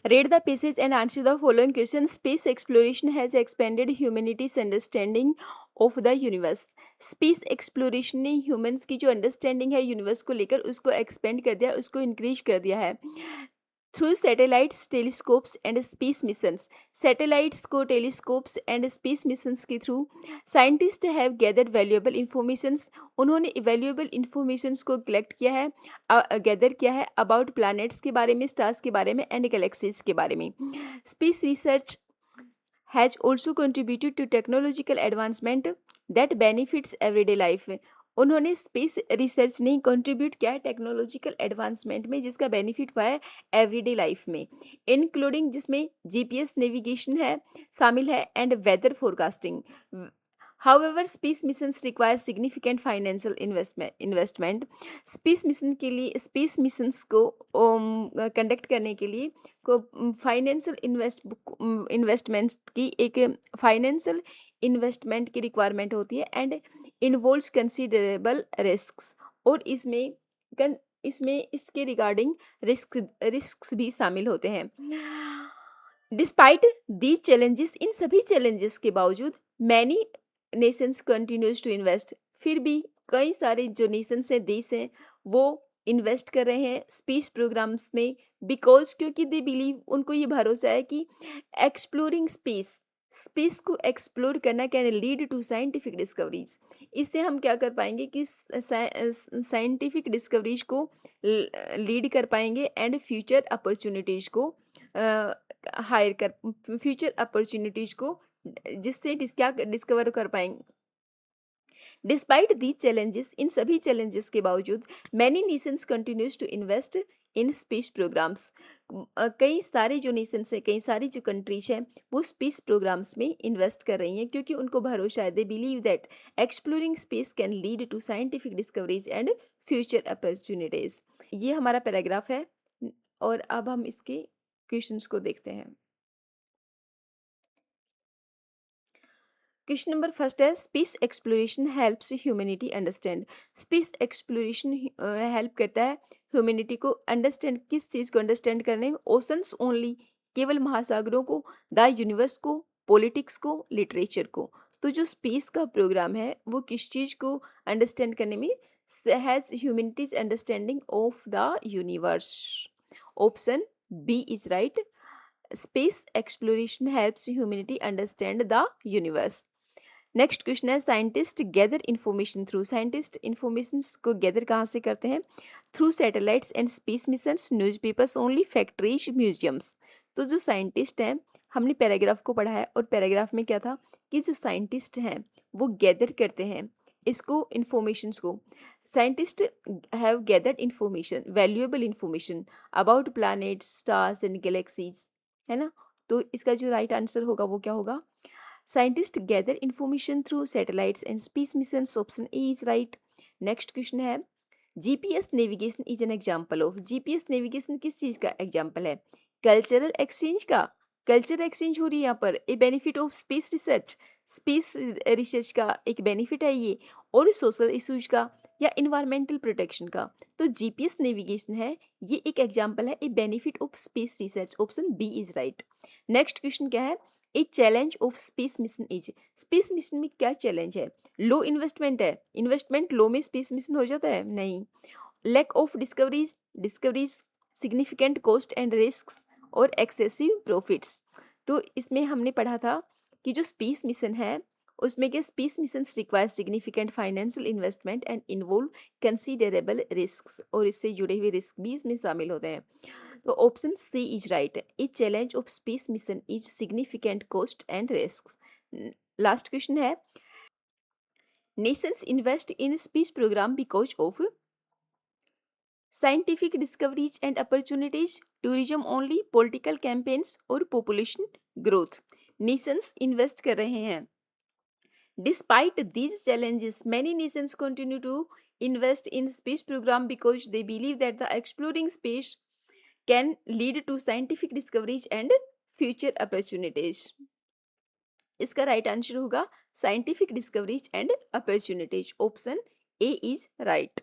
Read the passage and answer the following questions. Space exploration has expanded humanity's understanding of the universe. Space exploration ने humans की जो understanding है universe को लेकर उसको expand कर दिया, उसको इंक्रीज कर दिया है through satellites, telescopes and space missions. Satellites को, टेलीस्कोप्स एंड स्पेस मिशंस के through scientist have gathered valuable informations. उन्होंने वैल्यूएबल इंफॉर्मेशंस को कलेक्ट किया है, गैदर किया है अबाउट प्लैनेट्स के बारे में, स्टार्स के बारे में एंड गैलेक्सीज के बारे में. Space research has also contributed to technological advancement that benefits everyday life. उन्होंने स्पेस रिसर्च ने कंट्रीब्यूट किया है टेक्नोलॉजिकल एडवांसमेंट में जिसका बेनिफिट हुआ है एवरीडे लाइफ में, इंक्लूडिंग जिसमें जीपीएस नेविगेशन है शामिल है and weather forecasting. However, space missions require significant financial investment. Space mission के लिए, स्पेस मिशंस को कंडक्ट करने के लिए को फाइनेंशियल इन्वेस्टमेंट की एक फाइनेंशियल इन्वेस्टमेंट की रिक्वायरमेंट होती है एंड इन्वॉल्व्स कंसिडरेबल रिस्क्स. और इसमें इसके रिगार्डिंग रिस्क्स भी शामिल होते हैं. डिस्पाइट दीज चैलेंजेस, इन सभी चैलेंजेस के बावजूद many nations continues to invest, फिर भी कई सारे जो नेशंस हैं, देश हैं, वो इन्वेस्ट कर रहे हैं स्पेस प्रोग्राम्स में बिकॉज क्योंकि दे बिलीव, उनको ये भरोसा है कि एक्सप्लोरिंग स्पेस को एक्सप्लोर करना can lead to scientific discoveries. इससे हम क्या कर पाएंगे कि साइंटिफिक डिस्कवरीज को लीड कर पाएंगे एंड फ्यूचर अपॉर्चुनिटीज को हायर कर, फ्यूचर अपॉर्चुनिटीज को जिससे क्या डिस्कवर कर पाएंगे. डिस्पाइट दीज चैलेंजेस, इन सभी चैलेंजेस के बावजूद many nations continues to invest in space programs. कई सारे जो नेशंस हैं, कई सारी जो कंट्रीज हैं, वो स्पेस प्रोग्राम्स में इन्वेस्ट कर रही हैं क्योंकि उनको भरोसा है, they believe that exploring space can lead to scientific discoveries and future opportunities. ये हमारा पैराग्राफ है और अब हम इसके क्वेश्चंस को देखते हैं. क्वेश्चन नंबर फर्स्ट है, space exploration helps humanity understand. Space exploration help करता है ह्यूमैनिटी को अंडरस्टैंड, किस चीज़ को अंडरस्टैंड करने में? ओशंस ओनली, केवल महासागरों को, द यूनिवर्स को, पॉलिटिक्स को, लिटरेचर को. तो जो स्पेस का प्रोग्राम है वो किस चीज़ को अंडरस्टैंड करने में? Has humanities understanding of the universe. Option B is right. Space exploration helps humanity understand the universe. Next question है, scientist gather information through. Scientist information को गैदर कहाँ से करते हैं? Through satellites and space missions, newspapers only, factories, museums. तो जो scientist हैं, हमने पैराग्राफ को पढ़ा है और पैराग्राफ में क्या था कि जो साइंटिस्ट हैं वो गैदर करते हैं इसको, इन्फॉर्मेशंस को. Scientist have gathered information, valuable information about planets, stars and galaxies, है ना. तो इसका जो राइट आंसर होगा वो क्या होगा? Scientist gather information through satellites and space missions. Option A is right. Next question है, GPS navigation is an example of. GPS navigation किस चीज का एग्जांपल है? कल्चरल एक्सचेंज का. कल्चरल एक्सचेंज हो रही है यहाँ पर. A benefit of space research, space research का एक बेनिफिट है ये. और सोशल इशूज का या इन्वायरमेंटल प्रोटेक्शन का. तो जीपीएस नेविगेशन है, ये एक एग्जांपल है a benefit of space research. Option B is right. Next question क्या है, a challenge of space mission is. Space mission में क्या चैलेंज है? लो इन्वेस्टमेंट है. इन्वेस्टमेंट लो में स्पेस मिशन हो जाता है? नहीं. Lack of discoveries, significant cost and risk और एक्सेसिव प्रॉफिट्स. तो इसमें हमने पढ़ा था कि जो स्पेस मिशन है उसमें के space missions require significant financial investment and involve considerable risk, और इससे जुड़े हुए रिस्क भी इसमें शामिल होते हैं. तो option C is right. A challenge of space mission is significant cost and risk. Last question है, nations invest in space program because of scientific discoveries and opportunities, tourism only, political campaigns और population growth. Nations invest कर रहे हैं. Despite these challenges, many nations continue to invest in space program because they believe that the exploring space can lead to scientific discoveries and future opportunities. इसका right answer होगा scientific discoveries and opportunities. Option A is right.